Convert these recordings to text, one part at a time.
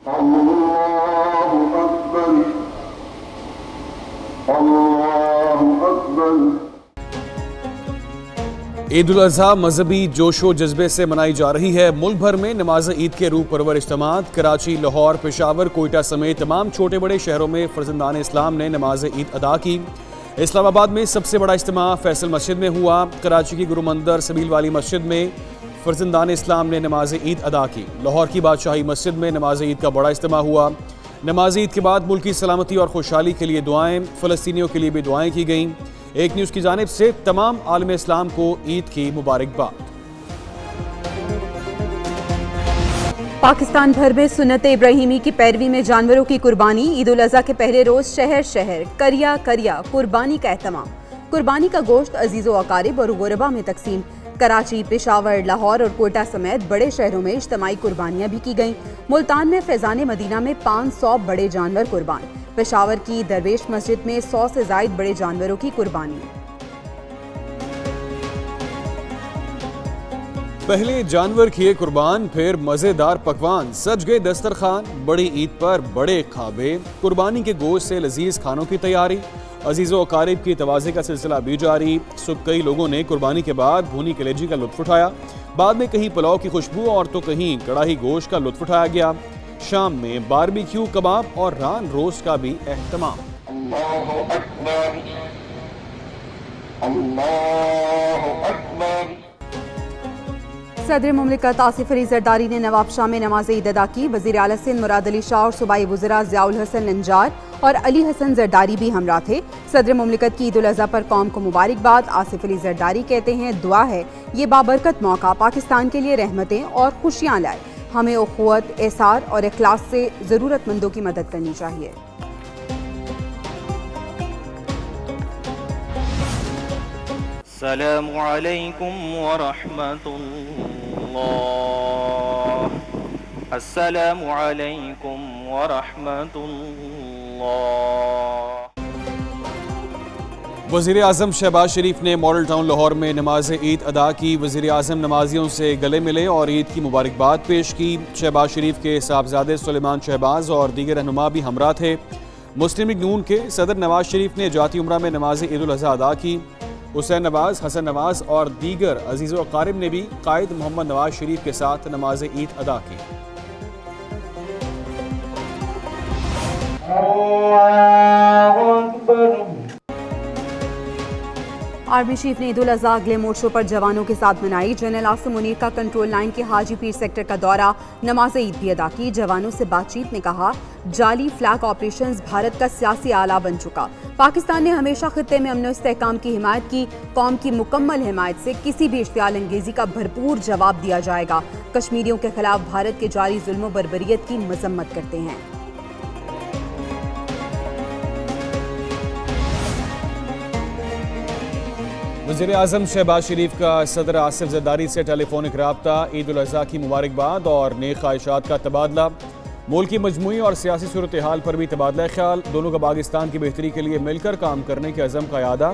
اللہ اکبر، اللہ اکبر۔ عید الاضحیٰ مذہبی جوش و جذبے سے منائی جا رہی ہے۔ ملک بھر میں نماز عید کے روح پرور اجتماعات، کراچی، لاہور، پشاور، کوئٹہ سمیت تمام چھوٹے بڑے شہروں میں فرزندان اسلام نے نماز عید ادا کی۔ اسلام آباد میں سب سے بڑا اجتماع فیصل مسجد میں ہوا۔ کراچی کی گرو مندر سبیل والی مسجد میں فرزندان اسلام نے نماز عید ادا کی۔ لاہور کی بادشاہی مسجد میں نماز عید کا بڑا اجتماع ہوا۔ نماز عید کے بعد ملکی سلامتی اور خوشحالی کے لیے دعائیں، فلسطینیوں کے لیے بھی دعائیں کی گئیں۔ ایک نیوز کی جانب سے تمام عالم اسلام کو عید کی مبارکباد۔ پاکستان بھر میں سنت ابراہیمی کی پیروی میں جانوروں کی قربانی۔ عید الاضحیٰ کے پہلے روز شہر شہر کریا کریا قربانی کا اہتمام۔ قربانی کا گوشت عزیز و اقارب اور غربا میں تقسیم۔ کراچی، پشاور، لاہور اور کوئٹہ سمیت بڑے شہروں میں اجتماعی قربانیاں بھی کی گئیں۔ ملتان میں فیضان مدینہ میں 500 بڑے جانور قربان۔ پشاور کی درویش مسجد میں 100 سے زائد بڑے جانوروں کی قربانی۔ پہلے جانور کیے قربان، پھر مزیدار پکوان، سج گئے دسترخوان، بڑی عید پر بڑے کھابے، قربانی کے گوشت سے لذیذ کھانوں کی تیاری۔ عزیز و اقارب کی توازے کا سلسلہ بھی جاری۔ صبح کئی لوگوں نے قربانی کے بعد بھونی کلیجی کا لطف اٹھایا، بعد میں کہیں پلاؤ کی خوشبو اور تو کہیں کڑاہی گوشت کا لطف اٹھایا گیا۔ شام میں باربیکیو، کباب اور ران روسٹ کا بھی اہتمام۔ اللہ اکبر، اللہ اکبر۔ صدر مملکت آصف علی زرداری نے نواب شاہ میں نماز عید ادا کی۔ وزیر اعلیٰ سندھ مراد علی شاہ اور صوبائی وزراء ضیاء الحسن نجار اور علی حسن زرداری بھی ہمراہ تھے۔ صدر مملکت کی عید الاضحیٰ پر قوم کو مبارکباد۔ آصف علی زرداری کہتے ہیں، دعا ہے یہ بابرکت موقع پاکستان کے لیے رحمتیں اور خوشیاں لائے۔ ہمیں اخوت، ایثار اور اخلاص سے ضرورت مندوں کی مدد کرنی چاہیے۔ السلام علیکم ورحمۃ اللہ، السلام علیکم ورحمۃ اللہ۔ وزیر اعظم شہباز شریف نے ماڈل ٹاؤن لاہور میں نماز عید ادا کی۔ وزیر اعظم نمازیوں سے گلے ملے اور عید کی مبارکباد پیش کی۔ شہباز شریف کے صاحبزادے سلیمان شہباز اور دیگر رہنما بھی ہمراہ تھے۔ مسلم لیگ نون کے صدر نواز شریف نے جاتی عمرہ میں نماز عید الاضحیٰ ادا کی۔ حسین نواز، حسن نواز اور دیگر عزیز و اقارب نے بھی قائد محمد نواز شریف کے ساتھ نماز عید ادا کی۔ آرمی چیف نے عید الاضحیٰ اگلے موڈ شو پر جوانوں کے ساتھ منائی۔ جنرل عاصم منیر کا کنٹرول لائن کے حاجی پیر سیکٹر کا دورہ، نماز عید بھی ادا کی۔ جوانوں سے بات چیت میں کہا، جعلی فلیگ آپریشنز بھارت کا سیاسی آلہ بن چکا۔ پاکستان نے ہمیشہ خطے میں امن و استحکام کی حمایت کی۔ قوم کی مکمل حمایت سے کسی بھی اشتعال انگیزی کا بھرپور جواب دیا جائے گا۔ کشمیریوں کے خلاف بھارت کے جاری ظلم و بربریت کی مذمت کرتے ہیں۔ وزیر اعظم شہباز شریف کا صدر آصف زرداری سے ٹیلی فونک رابطہ، عید الاضحیٰ کی مبارکباد اور نیک خواہشات کا تبادلہ۔ ملک کی مجموعی اور سیاسی صورتحال پر بھی تبادلہ خیال۔ دونوں کا پاکستان کی بہتری کے لیے مل کر کام کرنے کے عزم کا اعادہ۔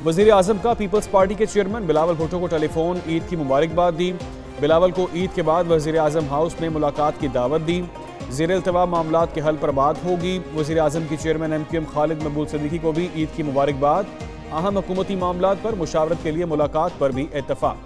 وزیر اعظم کا پیپلز پارٹی کے چیئرمین بلاول بھٹو کو ٹیلی فون، عید کی مبارکباد دی۔ بلاول کو عید کے بعد وزیر اعظم ہاؤس میں ملاقات کی دعوت دی۔ زیر التواء معاملات کے حل پر بات ہوگی۔ وزیر اعظم کی چیئرمین ایم کیو ایم خالد مقبول صدیقی کو بھی عید کی مبارکباد۔ اہم حکومتی معاملات پر مشاورت کے لیے ملاقات پر بھی اتفاق۔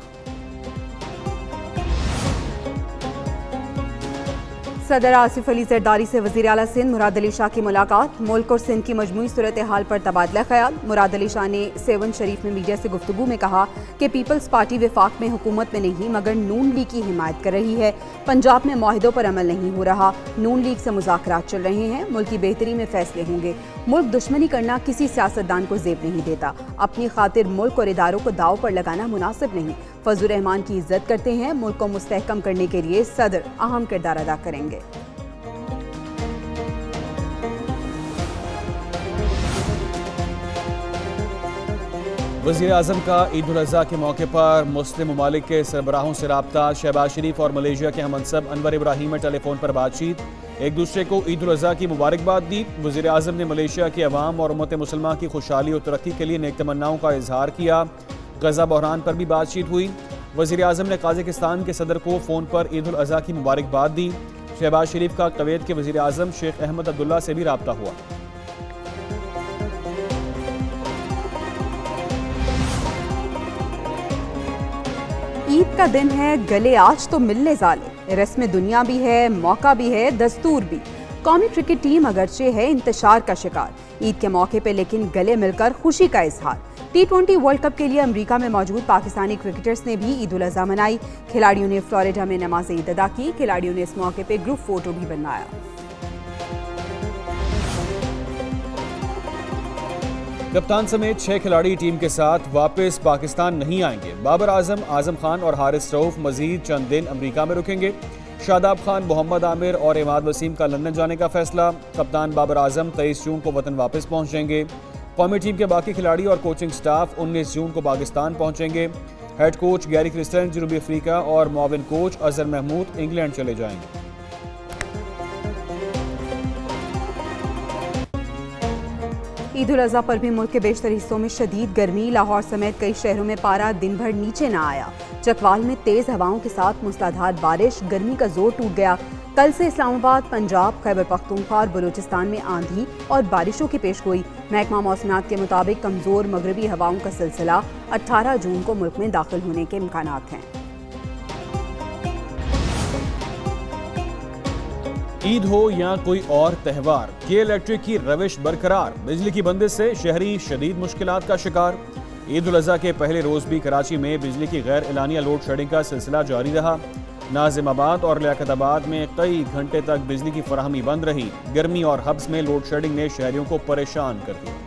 صدر آصف علی زرداری سے وزیر اعلیٰ سندھ مراد علی شاہ کی ملاقات، ملک اور سندھ کی مجموعی صورتحال پر تبادلہ خیال۔ مراد علی شاہ نے سیون شریف میں میڈیا سے گفتگو میں کہا کہ پیپلز پارٹی وفاق میں حکومت میں نہیں مگر نون لیگ کی حمایت کر رہی ہے۔ پنجاب میں معاہدوں پر عمل نہیں ہو رہا، نون لیگ سے مذاکرات چل رہے ہیں، ملک کی بہتری میں فیصلے ہوں گے۔ ملک دشمنی کرنا کسی سیاستدان کو زیب نہیں دیتا، اپنی خاطر ملک اور اداروں کو داؤ پر لگانا مناسب نہیں۔ فضل الرحمان کی عزت کرتے ہیں، ملک کو مستحکم کرنے کے لیے صدر اہم کردار ادا کریں گے۔ وزیر اعظم کا عید الاضحیٰ کے موقع پر مسلم ممالک کے سربراہوں سے رابطہ۔ شہباز شریف اور ملیشیا کے ہم منصب انور ابراہیم میں ٹیلی فون پر بات چیت، ایک دوسرے کو عید الاضحیٰ کی مبارکباد دی۔ وزیر اعظم نے ملیشیا کے عوام اور امت مسلمہ کی خوشحالی اور ترقی کے لیے نیک تمناؤں کا اظہار کیا۔ غزہ بحران پر بھی بات چیت ہوئی۔ وزیر اعظم نے قازقستان کے صدر کو فون پر عید الاضحیٰ کی مبارکباد دی۔ शहबाज शरीफ का कुवैत के वज़ीर आज़म शेख अहमद अब्दुल्ला से भी राब्ता हुआ। ईद का दिन है, गले आज तो मिलने जाले, रस्म दुनिया भी है, मौका भी है, दस्तूर भी। कौमी क्रिकेट टीम अगरचे है इंतशार का शिकार, ईद के मौके पे लेकिन गले मिलकर खुशी का इजहार। T20 वर्ल्ड कप के लिए अमेरिका में मौजूद पाकिस्तानी क्रिकेटर्स ने भी ईद उल अज़हा मनाई। खिलाड़ियों ने फ्लोरिडा में नमाज ईद अदा की। खिलाड़ियों ने इस मौके पे ग्रुप फोटो भी बनवाया। कप्तान समेत 6 खिलाड़ी टीम के साथ वापस पाकिस्तान नहीं आएंगे। बाबर आजम, आजम खान और हारिस रऊफ मजीद चंद दिन अमेरिका में रुकेंगे। शादाब खान, मोहम्मद आमिर और इमाद वसीम का लंदन जाने का फैसला। कप्तान बाबर आजम 23 जून को वतन वापस पहुंचेंगे। कौमी टीम के बाकी खिलाड़ी और कोचिंग स्टाफ 19 जून को पाकिस्तान पहुंचेंगे। हेड कोच गैरी क्रिस्टन जनूबी अफ्रीका और मुआविन कोच अजहर महमूद इंग्लैंड चले जाएंगे। ईद उल अज़हा पर भी मुल्क के बेशतर हिस्सों में शदीद गर्मी। लाहौर समेत कई शहरों में पारा दिन भर नीचे न आया। चकवाल में तेज हवाओं के साथ मूसलाधार बारिश, गर्मी का जोर टूट गया। कल से इस्लामाबाद, पंजाब, खैबर पख्तूनख्वा और बलूचिस्तान में आंधी और बारिशों की पेशगोई। महकमा मौसमियात के मुताबिक कमजोर मगरबी हवाओं का सिलसिला 18 जून को मुल्क में दाखिल होने के इम्कानात हैं। ईद हो या कोई और त्यौहार, के इलेक्ट्रिक की रविश बरकरार। बिजली की बंदिश से शहरी शदीद मुश्किलात का शिकार। ईद उल अज़हा के पहले रोज भी कराची में बिजली की गैर एलानिया लोड शेडिंग का सिलसिला जारी रहा। नाजिमाबाद और लियाकताबाद में कई घंटे तक बिजली की फराहमी बंद रही। गर्मी और हब्स में लोड शेडिंग ने शहरियों को परेशान कर दिया।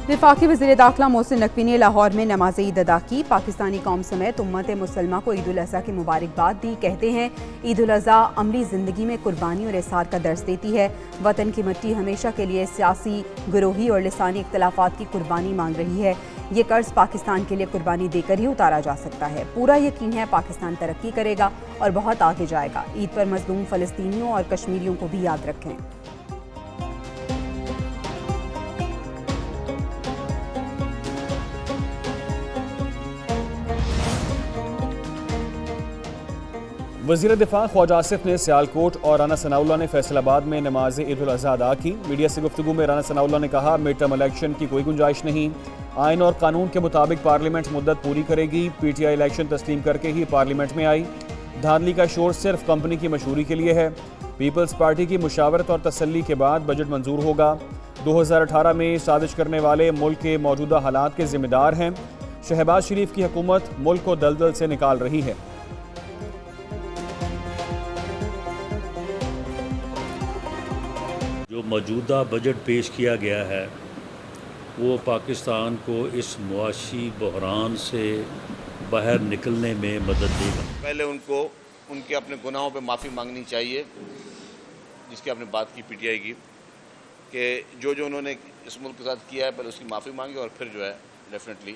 वफाकी वज़ीर दाखिला मोहसिन नकवी ने लाहौर में नमाज ईद अदा की। पाकिस्तानी कौम समेत उम्मत मुसलमा को ईद उल अज़हा की मुबारकबाद दी। कहते हैं ईद उल अज़हा अमली ज़िंदगी में कुर्बानी और इसार का दर्स देती है। वतन की मिट्टी हमेशा के लिए सियासी, गिरोही और लिसानी इख्तलाफात की कुर्बानी मांग रही है। ये कर्ज पाकिस्तान के लिए कुर्बानी देकर ही उतारा जा सकता है। पूरा यकीन है पाकिस्तान तरक्की करेगा और बहुत आगे जाएगा। ईद पर मजलूम फ़लस्तीनियों और कश्मीरियों को भी याद रखें। वज़ीर दिफा ख्वाजा आसिफ ने सियालकोट और राना सनाउल्लाह ने फैसलाबाद में नमाज ईद उल अज़हा अदा की। मीडिया से गुफ्तगू में राना सनाउल्लाह ने कहा, मिड टर्म इलेक्शन की कोई गुंजाइश नहीं। आइन और कानून के मुताबिक पार्लियामेंट मुद्दत पूरी करेगी। PTI इलेक्शन तस्लीम करके ही पार्लियामेंट में आई। धांधली का शोर सिर्फ कंपनी की मशहूरी के लिए है। पीपल्स पार्टी की मुशावरत और तसल्ली के बाद बजट मंजूर होगा। 2018 में साजिश करने वाले मुल्क के मौजूदा हालात के जिम्मेदार हैं। शहबाज शरीफ की हुकूमत मुल्क को दलदल से निकाल रही है। जो मौजूदा बजट पेश किया गया है वो पाकिस्तान को इस मुआशी बहरान से बाहर निकलने में मदद देगा। पहले उनको उनके अपने गुनाहों पे माफ़ी मांगनी चाहिए, जिसकी आपने बात की PTI की, कि जो उन्होंने इस मुल्क के साथ किया है पहले उसकी माफ़ी मांगे और फिर जो है डेफिनेटली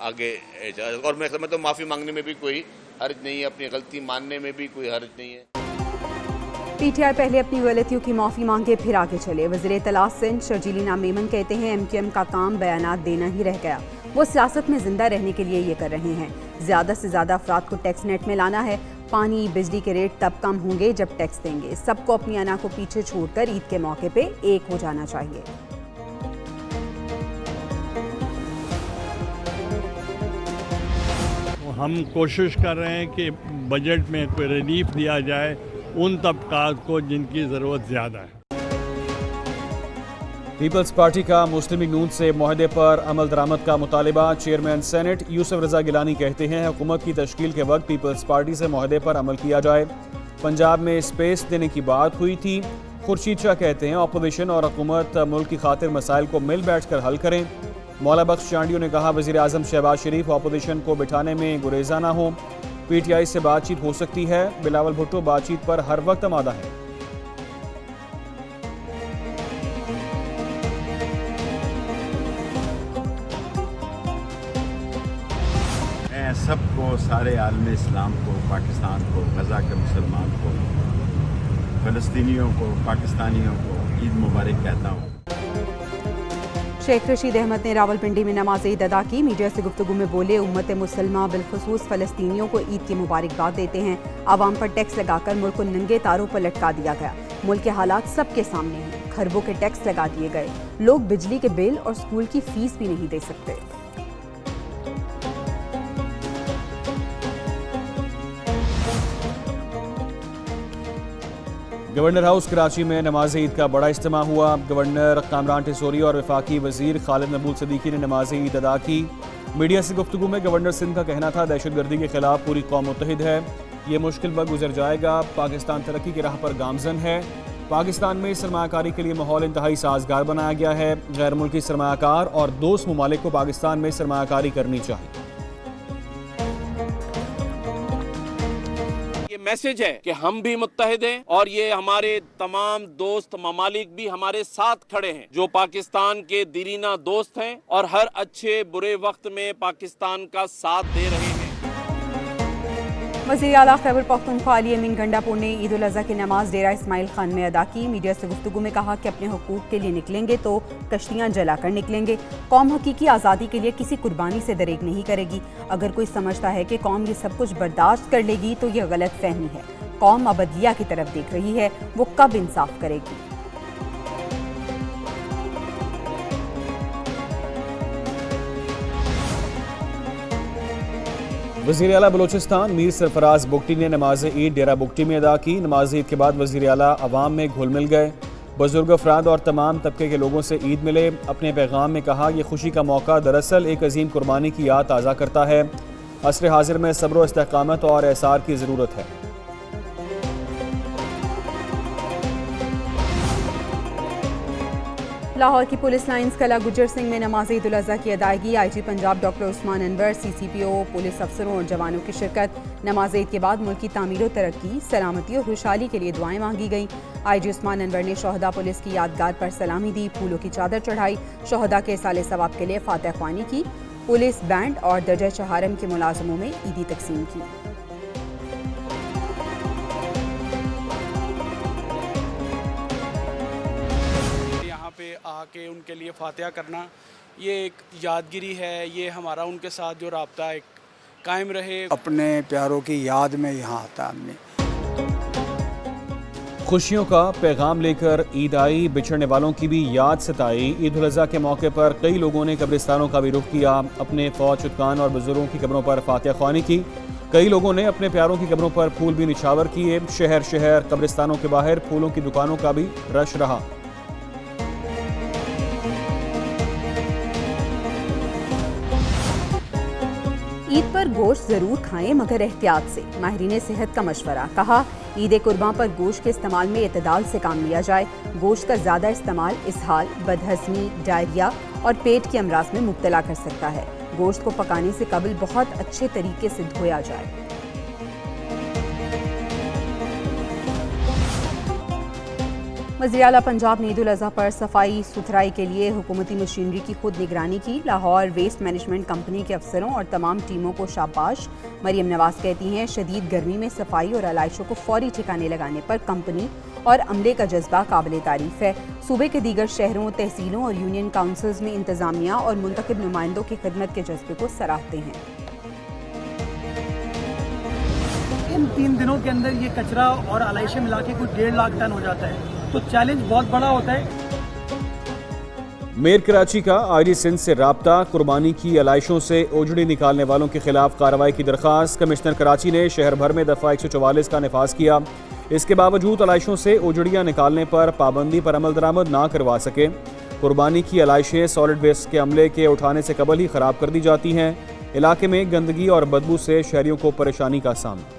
आगे जाए। और मैं समझता हूँ माफ़ी मांगने में भी कोई हर्ज नहीं है, अपनी गलती मानने में भी कोई हर्ज नहीं है। PTI पहले अपनी गलतियों की माफ़ी मांगे फिर आगे चले। वज़ीर इत्तलात सिंध शर्जील इनाम मेमन कहते हैं MQM का काम बयानात देना ही रह गया। वो सियासत में जिंदा रहने के लिए ये कर रहे हैं। ज़्यादा से ज़्यादा अफराद को टैक्स नेट में लाना है। पानी बिजली के रेट तब कम होंगे जब टैक्स देंगे। सबको अपनी अना को पीछे छोड़कर ईद के मौके पे एक हो जाना चाहिए। हम कोशिश कर रहे हैं कि बजट में कोई रिलीफ दिया जाए उन तबकात को जिनकी ज़रूरत ज़्यादा है। पीपल्स पार्टी का मुस्लिम लीग नून से मुआहदे पर अमल दरामद का मुतालिबा। चेयरमैन सेनेट यूसुफ रजा गिलानी कहते हैं हुकूमत की तश्कील के वक्त पीपल्स पार्टी से मुआहदे पर अमल किया जाए। पंजाब में स्पेस देने की बात हुई थी। खुर्शीद शाह कहते हैं अपोजिशन और हुकूमत मुल्क की खातिर मसाइल को मिल बैठ कर हल करें। मौला बख्श चांडियों ने कहा वज़ीर आज़म शहबाज शरीफ अपोजिशन को बिठाने में गुरेजा ना हो। PTI से बातचीत हो सकती है। बिलावल भुट्टो बातचीत पर हर वक्त आमादा है। मैं सबको, सारे आलम इस्लाम को, पाकिस्तान को, गज़ा के मुसलमान को, फ़लस्तीनियों को, पाकिस्तानियों को ईद मुबारक कहता हूँ। शेख रशीद अहमद ने रावलपिंडी में नमाज ईद अदा की। मीडिया से गुफ्तगू में बोले, उम्मत मुसलमा बिलखुसूस फ़लस्तीनियों को ईद की मुबारकबाद देते हैं। आवाम पर टैक्स लगाकर मुल्क को नंगे तारों पर लटका दिया गया। मुल्क के हालात सबके सामने हैं। खरबों के टैक्स लगा दिए गए। लोग बिजली के बिल और स्कूल की फीस भी नहीं दे सकते। गवर्नर हाउस कराची में नमाज ईद का बड़ा इज्तिमा हुआ। गवर्नर कामरान टिसोरी और वफाकी वजीर खालिद मकबूल सिद्दीकी ने नमाज ईद अदा की। मीडिया से गुफ्तगू में गवर्नर सिंध का कहना था, दहशतगर्दी के खिलाफ पूरी कौम मुत्तहिद है। ये मुश्किल वक्त गुजर जाएगा। पाकिस्तान तरक्की की राह पर गामजन है। पाकिस्तान में सरमायाकारी के लिए माहौल इंतहाई साजगार बनाया गया है। गैर मुल्की सरमायाकार और दोस्त ममालिक को पाकिस्तान में सरमायाकारी करनी चाहिए। मैसेज है कि हम भी मुत्तहिद हैं और ये हमारे तमाम दोस्त ममालिक भी हमारे साथ खड़े हैं, जो पाकिस्तान के दीरीना दोस्त हैं और हर अच्छे बुरे वक्त में पाकिस्तान का साथ दे रहे हैं। वज़ीर आला खैबर पख्तूनख्वा अली अमीन गंडापुर ने ईद उल अज़हा की नमाज डेरा इस्माइल खान में अदा की। मीडिया से गुफ्तगू में कहा कि अपने हुकूक के लिए निकलेंगे तो कश्तियाँ जलाकर निकलेंगे। कौम हकीकी आज़ादी के लिए किसी कुर्बानी से दरेक नहीं करेगी। अगर कोई समझता है कि कौम ये सब कुछ बर्दाश्त कर लेगी तो ये गलत फहमी है। कौम अबदिया की तरफ देख रही है, वो कब इंसाफ करेगी। वज़ीर आला बलोचिस्तान मीर सरफराज बुगटी ने नमाज ईद डेरा बुगटी में अदा की। नमाज ईद के बाद वज़ीर आला अवाम में घुल मिल गए। बुजुर्ग अफराद और तमाम तबके के लोगों से ईद मिले। अपने पैगाम में कहा, ये खुशी का मौका दरअसल एक अजीम कुर्बानी की याद ताज़ा करता है। असर हाजिर में सब्र व इस्तेकामत और एसार की ज़रूरत है। लाहौर की पुलिस लाइन्स कला गुज्जर सिंह में नमाज ईद उल अज़हा की अदायगी। IG Punjab doctor Usman Anwar, CCPO, police अफसरों और जवानों की शिरकत। नमाज ईद के बाद मुल्क की तामीर व तरक्की, सलामती और खुशहाली के लिए दुआएं मांगी गईं। IG उस्मान अनवर ने शोहदा पुलिस की यादगार पर सलामी दी, फूलों की चादर चढ़ाई, शोहदा के साले सवाब के लिए फातह ख्वानी की। पुलिस बैंड और दर्जा चहारम के मुलाजमों में ईदी तकसीम की। पे आके उनके लिए फातिहा करना, ये एक यादगिरी है। ये हमारा उनके साथ जो राब्ता एक कायम रहे। अपने प्यारों की याद में यहाँ आता हमने। खुशियों का पैगाम लेकर ईद आई, बिछड़ने वालों की भी याद सताई। ईद उल अज़हा के मौके पर कई लोगों ने कब्रिस्तानों का भी रुख किया। अपने फौज चुतकान और बुजुर्गों की कब्रों पर फातिहा ख्वानी की। कई लोगों ने अपने प्यारों की कब्रों पर फूल भी निछावर किए। शहर शहर कब्रिस्तानों के बाहर फूलों की दुकानों का भी रश रहा। ईद पर गोश्त ज़रूर खाएं मगर एहतियात से। माहिरीन सेहत का मशवरा। कहा, ईद कुर्बान पर गोश्त के इस्तेमाल में एतदाल से काम लिया जाए। गोश्त का ज़्यादा इस्तेमाल इसहाल, बदहज़मी, डायरिया और पेट के अमराज में मुब्तला कर सकता है। गोश्त को पकाने से कबल बहुत अच्छे तरीके से धोया जाए। वज़ीर आला पंजाब ने ईद उल अज़हा पर सफाई सुथराई के लिए हुकूमती मशीनरी की खुद निगरानी की। लाहौर वेस्ट मैनेजमेंट कंपनी के अफसरों और तमाम टीमों को शाबाश। मरियम नवाज कहती हैं, शदीद गर्मी में सफाई और आलाइशों को फौरी ठिकाने लगाने पर कंपनी और अमले का जज्बा काबिल तारीफ है। सूबे के दीगर शहरों, तहसीलों और यूनियन काउंसिल्स में इंतजामिया और मुंतखब नुमाइंदों की खिदमत के जज्बे को सराहते हैं। इन 3 दिनों के अंदर ये कचरा और आलाइशें मिला के कुछ 1.5 लाख टन हो जाता है, तो चैलेंज बहुत बड़ा होता है। मेयर कराची का IG सिंध से राब्ता। कुर्बानी की आलाइशों से ओजड़ी निकालने वालों के खिलाफ कार्रवाई की दरख्वास्त। कमिश्नर कराची ने शहर भर में दफ़ा 144 का नफाज किया। इसके बावजूद आलाइशों से ओजड़ियाँ निकालने पर पाबंदी पर अमल दरामद ना करवा सके। कुर्बानी की आलाइशें सॉलिड वेस्ट के अमले के उठाने से कबल ही ख़राब कर दी जाती हैं। इलाके में गंदगी और बदबू से शहरियों को परेशानी का सामना।